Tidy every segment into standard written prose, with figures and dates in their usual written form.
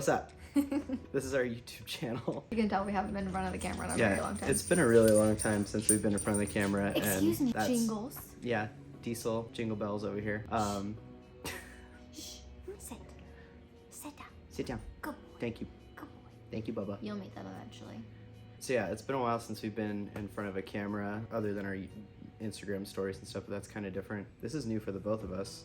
What's up? This is our YouTube channel. You can tell we haven't been in front of the camera in a very long time. It's been a really long time since we've been in front of the camera. Excuse me, that's, jingles. Yeah, diesel jingle bells over here. Shh, sit down. Sit down. Good boy. Thank you. Good boy. Thank you, Bubba. You'll meet them eventually. So yeah, it's been a while since we've been in front of a camera, other than our Instagram stories and stuff, but that's kind of different. This is new for the both of us.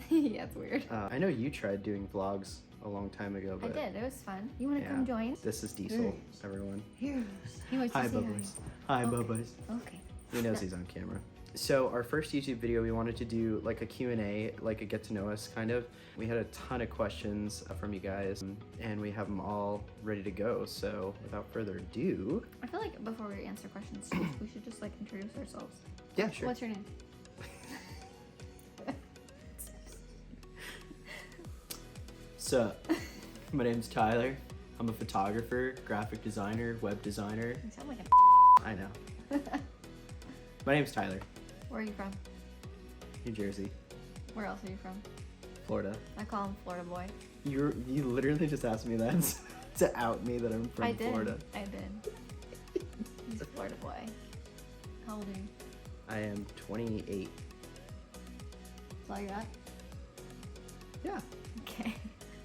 Yeah, it's weird. I know you tried doing vlogs a long time ago, but I did. It was fun. You want to come join? This is Diesel, everyone. Here. He wants Hi, to say Bubbas. Hi, Okay. Bubbas. Okay. He knows he's on camera. So our first YouTube video, we wanted to do like a Q&A, like a get to know us kind of. We had a ton of questions from you guys, and we have them all ready to go. So without further ado, I feel like before we answer questions, we should just like introduce ourselves. yeah, sure. What's your name? So, my name's Tyler. I'm a photographer, graphic designer, web designer. You sound like I know. My name's Tyler. Where are you from? New Jersey, Where else are you from? Florida. I call him Florida boy. You literally just asked me that to out me that I'm from I did. Florida. I did. He's a Florida boy. How old are you? I am 28. That's all you got? Yeah. Okay.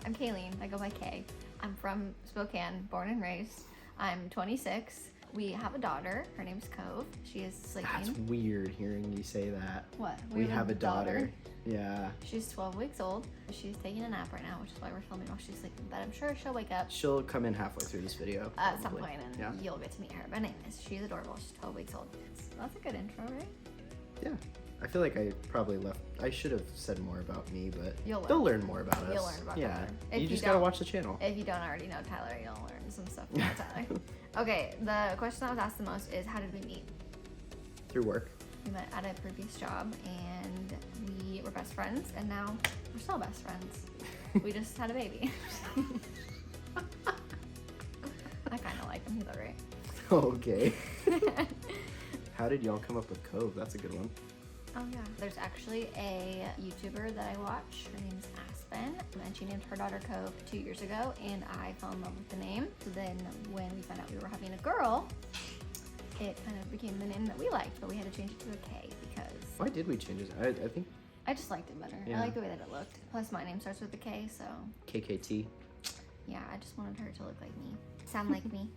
I'm Kayleen. I go by Kay. I'm from Spokane, born and raised. I'm 26. We have a daughter. Her name's Cove. She is sleeping. That's weird hearing you say that. What? We have a daughter. Yeah. She's 12 weeks old. She's taking a nap right now, which is why we're filming while she's sleeping. But I'm sure she'll wake up She'll come in halfway through this video. at some probably. point, and Yeah. you'll get to meet her. But anyways, she's adorable. She's 12 weeks old. That's a good intro, right? Yeah. I feel like I probably left. I should have said more about me, but You'll learn. they'll learn more about us. You'll learn about yeah. Tyler. If You just you gotta don't- watch the channel. If you don't already know Tyler, you'll learn some stuff about Tyler. Okay, the question that was asked the most is, how did we meet? Through work. We met at a previous job, and we were best friends, and now we're still best friends. We just had a baby. I kind of like him. He's alright. Okay. How did y'all come up with Cove? That's a good one. Oh yeah. There's actually a YouTuber that I watch. Her name's Aspen, and she named her daughter Cove 2 years ago, and I fell in love with the name. So then when we found out we were having a girl, it kind of became the name that we liked, but we had to change it to a K because Why did we change it? I think I just liked it better. Yeah. I like the way that it looked. Plus my name starts with a K, so KKT. yeah, I just wanted her to look like me. Sound like me.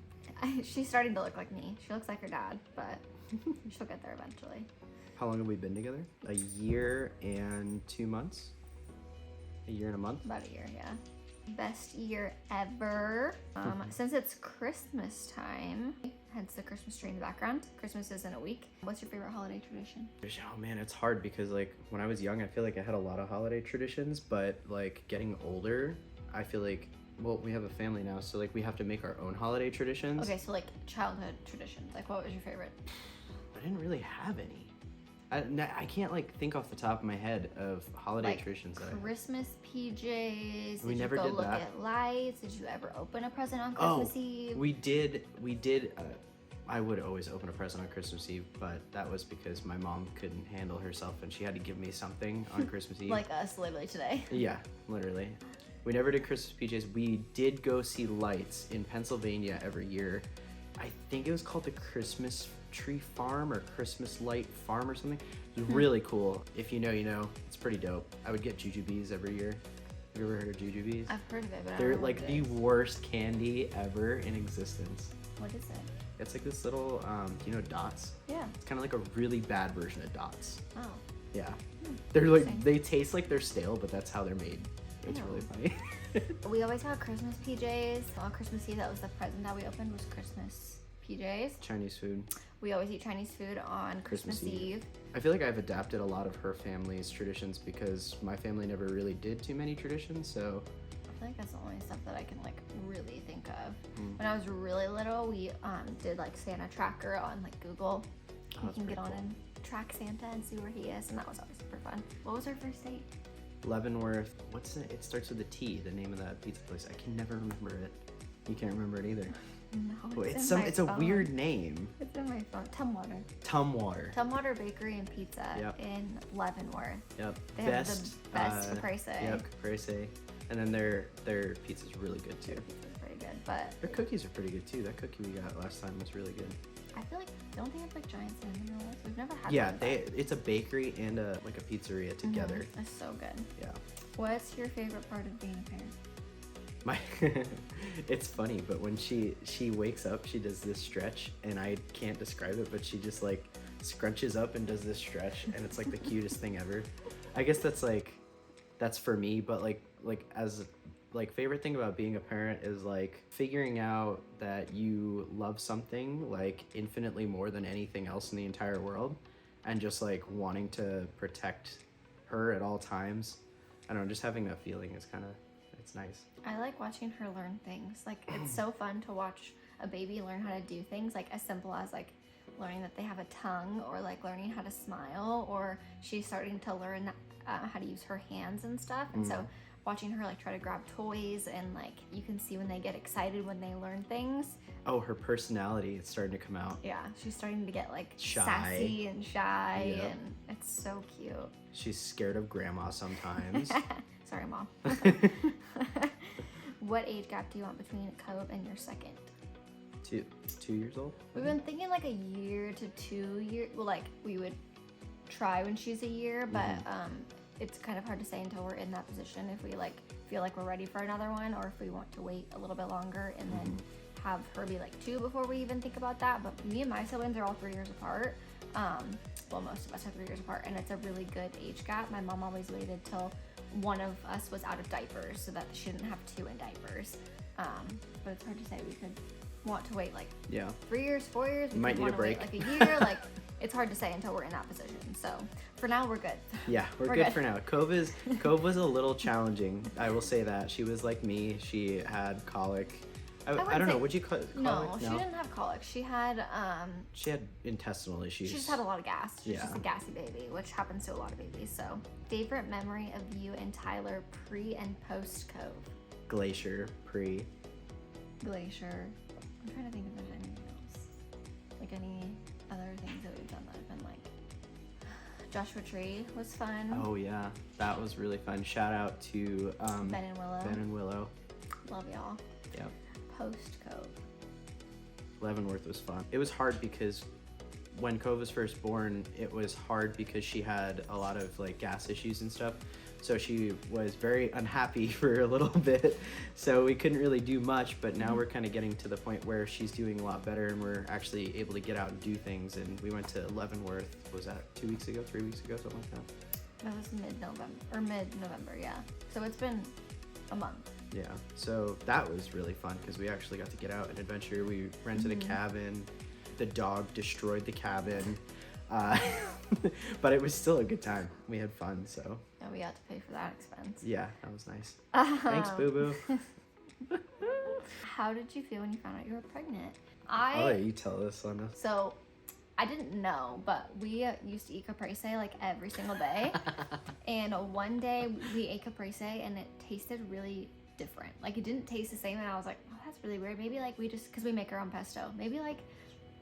She's starting to look like me. She looks like her dad, but she'll get there eventually. How long have we been together? A year and 2 months? A year and a month? About a year, yeah. Best year ever. Since it's Christmas time, hence the Christmas tree in the background. Christmas is in a week. What's your favorite holiday tradition? Oh man, it's hard because like when I was young, I feel like I had a lot of holiday traditions, but like getting older, I feel like, well, we have a family now, so like we have to make our own holiday traditions. Okay, so like childhood traditions. Like what was your favorite? I didn't really have any. I can't like think off the top of my head of holiday Like traditions that I Christmas PJs. We Did never you go did look that. at lights? Did you ever open a present on Christmas Eve? We did. I would always open a present on Christmas Eve, but that was because my mom couldn't handle herself and she had to give me something on Christmas Eve. Like us, literally today. Yeah, literally. We never did Christmas PJs. We did go see lights in Pennsylvania every year. I think it was called the Christmas Tree Farm or Christmas Light Farm or something. It was really cool. If you know, you know. It's pretty dope. I would get jujubes every year. Have you ever heard of jujubes? I've heard of it, but I They're don't know like what the it is. worst candy ever in existence. What is it? It's like this little, do you know Dots? Yeah. It's kind of like a really bad version of Dots. Oh. Yeah. They're like, Interesting. they taste like they're stale, but that's how they're made. It's Ew. really funny. We always got Christmas PJs. On Christmas Eve, that was the present that we opened, was Christmas PJs. Chinese food. We always eat Chinese food on Christmas Eve. I feel like I've adapted a lot of her family's traditions because my family never really did too many traditions, so. I feel like that's the only stuff that I can like really think of. Mm. When I was really little, we did like Santa tracker on like Google. Oh, You that's can get pretty on cool. and track Santa and see where he is, and that was always super fun. What was our first date? Leavenworth. What's it? It starts with a T, the name of that pizza place. I can never remember it. You can't remember it either. No, It's in my it's a phone. weird name. It's in my phone. Tumwater. Tumwater. Tumwater Bakery and Pizza Yep. in Leavenworth. Yep. They have the best caprese. Yep, caprese. And then their pizza's really good too. Their pizza's pretty good, but Their cookies are pretty good too. That cookie we got last time was really good. I feel like don't they have like giant cinnamon rolls? We've never had. Yeah, one of that. it's a bakery and a pizzeria together. It's so good. Yeah. What's your favorite part of being a parent? My it's funny, but when she wakes up, she does this stretch, and I can't describe it, but she just like scrunches up and does this stretch, and it's like the cutest thing ever. I guess that's for me, but like as like favorite thing about being a parent is like figuring out that you love something like infinitely more than anything else in the entire world, and just like wanting to protect her at all times. I don't know, just having that feeling is kind of, it's nice. I like watching her learn things. Like it's so fun to watch a baby learn how to do things, like as simple as like learning that they have a tongue, or like learning how to smile, or she's starting to learn how to use her hands and stuff. And so watching her like try to grab toys, and like you can see when they get excited when they learn things. Oh, her personality is starting to come out. Yeah, she's starting to get like Shy. sassy and shy. Yep. And it's so cute. She's scared of grandma sometimes. Sorry, Mom. What age gap do you want between Cove and your second? 2 years old. We've been thinking like a year to 2 years. Well, like we would try when she's a year, but it's kind of hard to say until we're in that position if we like feel like we're ready for another one, or if we want to wait a little bit longer and then have her be like 2 before we even think about that. But me and my siblings are all 3 years apart. Well, most of us are 3 years apart, and it's a really good age gap. My mom always waited till one of us was out of diapers so that she didn't have 2 in diapers. But it's hard to say. We could want to wait like 3 years, 4 years. We Might could need a want to wait break. like a year. Like it's hard to say until we're in that position. So for now, we're good. Yeah, we're good for now. Cove was a little challenging. I will say that. She was like me. She had colic. I don't know. Would you call it colic? No, she didn't have colic. She had She had intestinal issues. she just had a lot of gas. She's Yeah. just a gassy baby, which happens to a lot of babies. So favorite memory of you and Tyler pre and post Cove? Glacier, pre. Glacier. I'm trying to think if there's anything else. Like any other things that we've done that have been like Joshua Tree was fun. Oh yeah, that was really fun. Shout out to Ben and Willow. Ben and Willow. Love y'all. Yep. Post Cove. Leavenworth was fun. It was hard because when Cove was first born, it was hard because she had a lot of like gas issues and stuff. So she was very unhappy for a little bit. So we couldn't really do much, but now we're kind of getting to the point where she's doing a lot better and we're actually able to get out and do things. And we went to Leavenworth, was that 2 weeks ago, 3 weeks ago, something like that? That was mid-November, yeah. So it's been a month. Yeah, so that was really fun because we actually got to get out and adventure. We rented a cabin. The dog destroyed the cabin. But it was still a good time. We had fun, so. And we had to pay for that expense. Yeah, that was nice. Thanks, Boo Boo. How did you feel when you found out you were pregnant? I'll let you tell this one. So, I didn't know, but we used to eat caprese like every single day. And one day we ate caprese and it tasted really different. Like it didn't taste the same, and I was like, oh, that's really weird. Maybe like because we make our own pesto. Maybe like,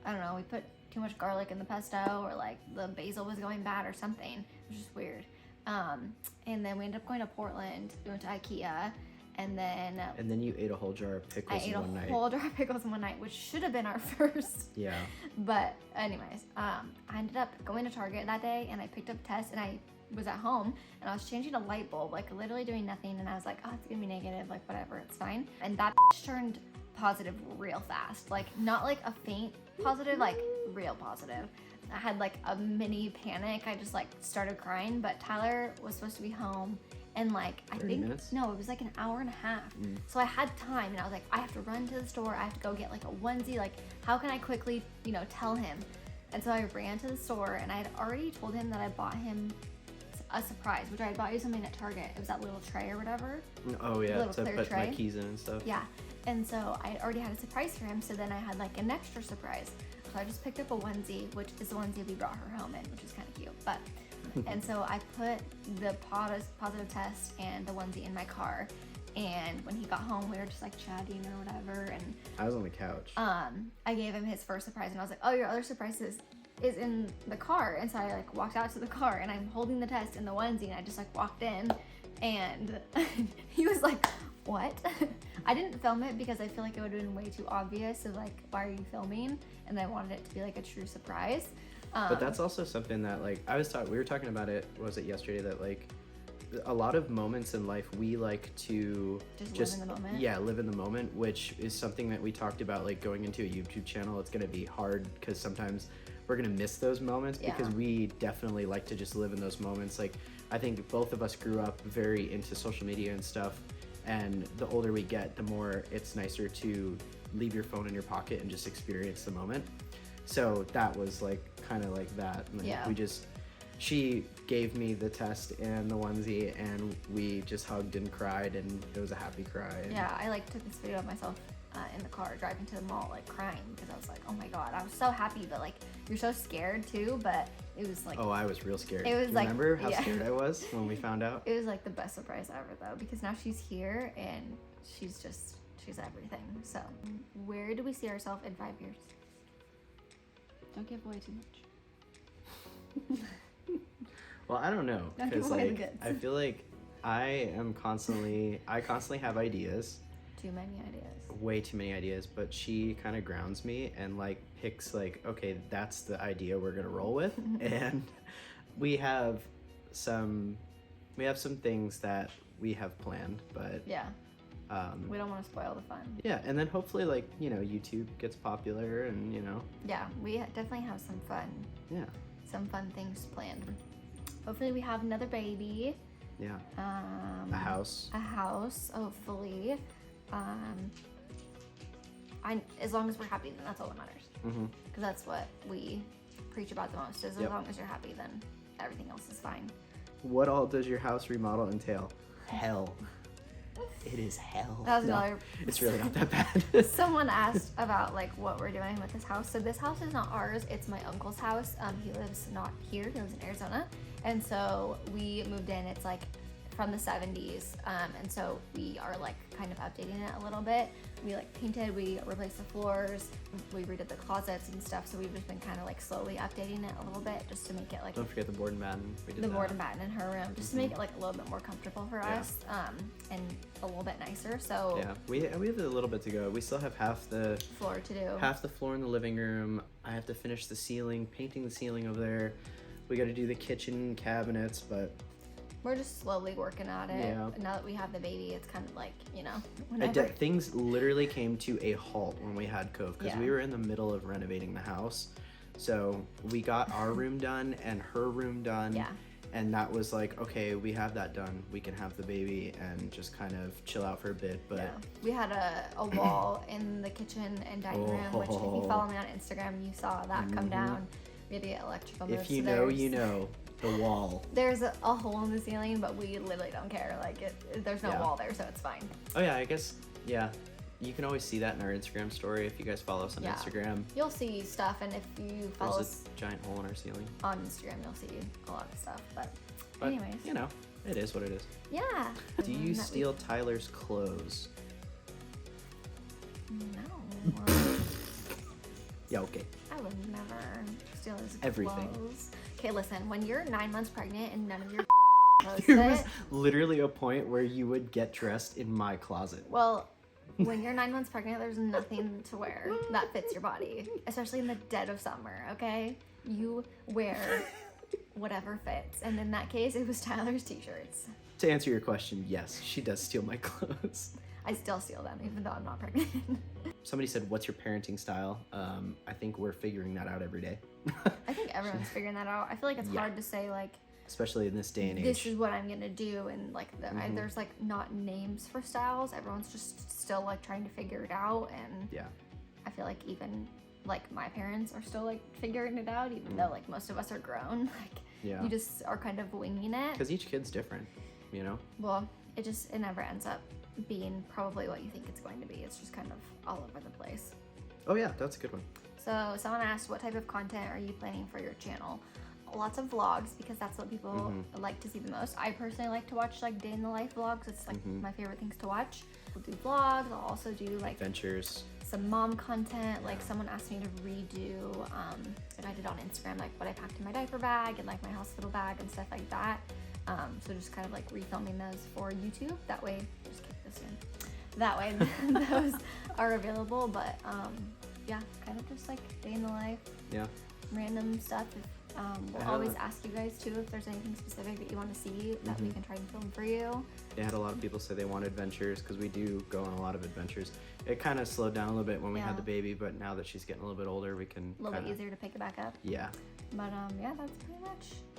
I don't know, we put too much garlic in the pesto, or like the basil was going bad or something. It was just weird. And then we ended up going to Portland. We went to IKEA, and then you ate a whole jar of pickles in one night. I ate a whole jar of pickles in one night, which should have been our first. Yeah. But anyways, I ended up going to Target that day, and I picked up Tess, and I was at home, and I was changing a light bulb, like literally doing nothing, and I was like, oh, it's gonna be negative, like whatever, it's fine. And that turned positive real fast. Like not like a faint positive, like real positive. I had like a mini panic. I just like started crying, but Tyler was supposed to be home in like, I think, minutes? No, it was like an hour and a half. So I had time, and I was like, I have to run to the store. I have to go get like a onesie. Like, how can I quickly, tell him? And so I ran to the store, and I had already told him that I bought him a surprise, which I had bought you something at Target. It was that little tray or whatever. Oh yeah, little to clear put tray. my keys in and stuff. Yeah. And so I already had a surprise for him, so then I had like an extra surprise. So I just picked up a onesie, which is the onesie we brought her home in, which is kind of cute. But and so I put the positive test and the onesie in my car. And when he got home, we were just like chatting or whatever. And I was on the couch. I gave him his first surprise, and I was like, "Oh, your other surprise is is in the car. And so I like walked out to the car and I'm holding the test in the onesie and I just like walked in and he was like, what? I didn't film it because I feel like it would have been way too obvious of like, why are you filming? And I wanted it to be like a true surprise. But that's also something that like we were talking about it, was it yesterday, that like a lot of moments in life we like to just live in the moment. Yeah, live in the moment, which is something that we talked about, like going into a YouTube channel. It's going to be hard because sometimes we're going to miss those moments because we definitely like to just live in those moments. Like I think both of us grew up very into social media and stuff, and the older we get, the more it's nicer to leave your phone in your pocket and just experience the moment. So that was like kind of like that. And she gave me the test and the onesie and we just hugged and cried, and it was a happy cry. Yeah, I like took this video of myself in the car driving to the mall like crying because I was like, oh my god, I was so happy, but like you're so scared too. But it was like, oh, I was real scared. It was like, remember how scared I was when we found out? It was like the best surprise ever though, because now she's here and she's everything. So where do we see ourselves in 5 years? Don't give away too much. Well, I don't know, because like I feel like I constantly have ideas. Too many ideas. Way too many ideas, but she kind of grounds me and like picks like, okay, that's the idea we're gonna roll with. And we have some things that we have planned, but we don't want to spoil the fun. Yeah, and then hopefully like, you know, YouTube gets popular and, you know. Yeah, we definitely have some fun. Yeah. Some fun things planned. Hopefully we have another baby. Yeah. A house. A house, hopefully. As long as we're happy, then that's all that matters. Because that's what we preach about the most. Is as long as you're happy, then everything else is fine. What all does your house remodel entail? Hell. It is hell. That was another. It's really not that bad. Someone asked about like what we're doing with this house. So this house is not ours. It's my uncle's house. He lives not here. He lives in Arizona, and so we moved in. It's like from the 70s, and so we are like kind of updating it a little bit. We like painted, we replaced the floors, we redid the closets and stuff. So we've just been kind of like slowly updating it a little bit just to make it like. Don't forget the board and batten. Board and batten in her room, just to make it like a little bit more comfortable for us, and a little bit nicer. So yeah, we have a little bit to go. We still have half the floor to do. Half the floor in the living room. I have to finish the ceiling, painting the ceiling over there. We got to do the kitchen cabinets, but. We're just slowly working at it. Yeah. Now that we have the baby, it's kind of like, you know, whenever. Things literally came to a halt when we had Cove because we were in the middle of renovating the house. So we got our room done and her room done. Yeah. And that was like, okay, we have that done. We can have the baby and just kind of chill out for a bit. But we had a wall in the kitchen and dining room, which if you follow me on Instagram, you saw that come down. We had to get electrical moves. If you know, you know. The wall. There's a hole in the ceiling, but we literally don't care. Like there's no wall there, so it's fine. Oh yeah, I guess you can always see that in our Instagram story if you guys follow us on Instagram. You'll see stuff, and if you follow us a giant hole in our ceiling on Instagram, you'll see a lot of stuff. But anyways, you know, it is what it is. Yeah. Do you steal Tyler's clothes? No. Yeah, okay. I would never steal his everything. Clothes. Okay, listen, when you're 9 months pregnant and none of your clothes there was literally a point where you would get dressed in my closet. Well, when you're 9 months pregnant, there's nothing to wear that fits your body, especially in the dead of summer, okay? You wear whatever fits. And in that case, it was Tyler's t-shirts. To answer your question, yes, she does steal my clothes. I still steal them, even though I'm not pregnant. Somebody said, what's your parenting style? I think we're figuring that out every day. I think everyone's figuring that out. I feel like it's hard to say, like, especially in this day and age. This is what I'm gonna do, and like there's like not names for styles. Everyone's just still like trying to figure it out, and I feel like even like my parents are still like figuring it out, even though like most of us are grown. Like you just are kind of winging it. Because each kid's different, you know. Well, it never ends up being probably what you think it's going to be. It's just kind of all over the place. Oh yeah, that's a good one. So someone asked, what type of content are you planning for your channel? Lots of vlogs, because that's what people like to see the most. I personally like to watch like day in the life vlogs. It's like my favorite things to watch. We'll do vlogs. I'll also do like adventures, some mom content. Like someone asked me to redo what I did on Instagram, like what I packed in my diaper bag and like my hospital bag and stuff like that. So just kind of like refilming those for YouTube. That way, just keep this in. That way those are available. But yeah, kind of just like day in the life. Yeah. Random stuff. We'll always ask you guys too if there's anything specific that you want to see that we can try and film for you. They had a lot of people say they want adventures because we do go on a lot of adventures. It kind of slowed down a little bit when we had the baby, but now that she's getting a little bit older, we can a little bit easier to pick it back up. Yeah. But yeah, that's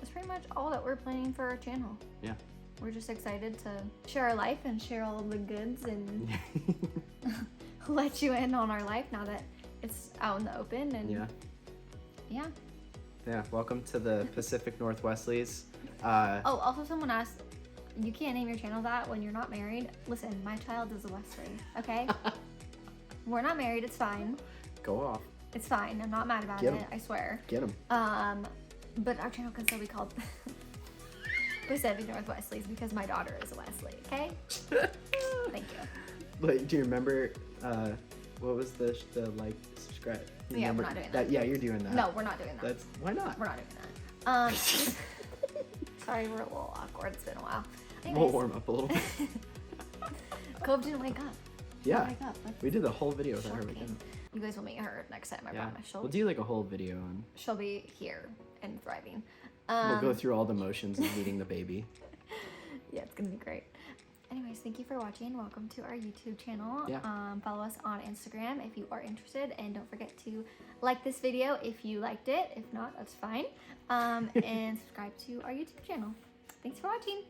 pretty much all that we're planning for our channel. Yeah. We're just excited to share our life and share all of the goods and let you in on our life now that it's out in the open. And yeah, welcome to the Pacific Northwestleys. Also someone asked, you can't name your channel that when you're not married. Listen, my child is a Wesley, okay? We're not married, it's fine. Go off. It's fine, I'm not mad about Get it, 'em. I swear. Get them. But our channel can still be called Pacific Northwestleys because my daughter is a Wesley, okay? Thank you. Like, do you remember, what was the like, subscribe? You Yeah, remember we're not doing that. Yeah, you're doing that. No, we're not doing that. Why not? We're not doing that. Sorry, we're a little awkward. It's been a while. Anyways, We'll warm up a little bit. Cove didn't wake up. Yeah. Wake up. That's We did the whole video without her shocking. waking. You guys will meet her next time, I Yeah. promise. We'll do like a whole video and She'll be here and thriving. we'll go through all the motions of meeting the baby. Yeah, it's gonna be great. Anyways, thank you for watching. Welcome to our YouTube channel. Yeah. Follow us on Instagram if you are interested, and don't forget to like this video if you liked it. If not, that's fine. And subscribe to our YouTube channel. Thanks for watching.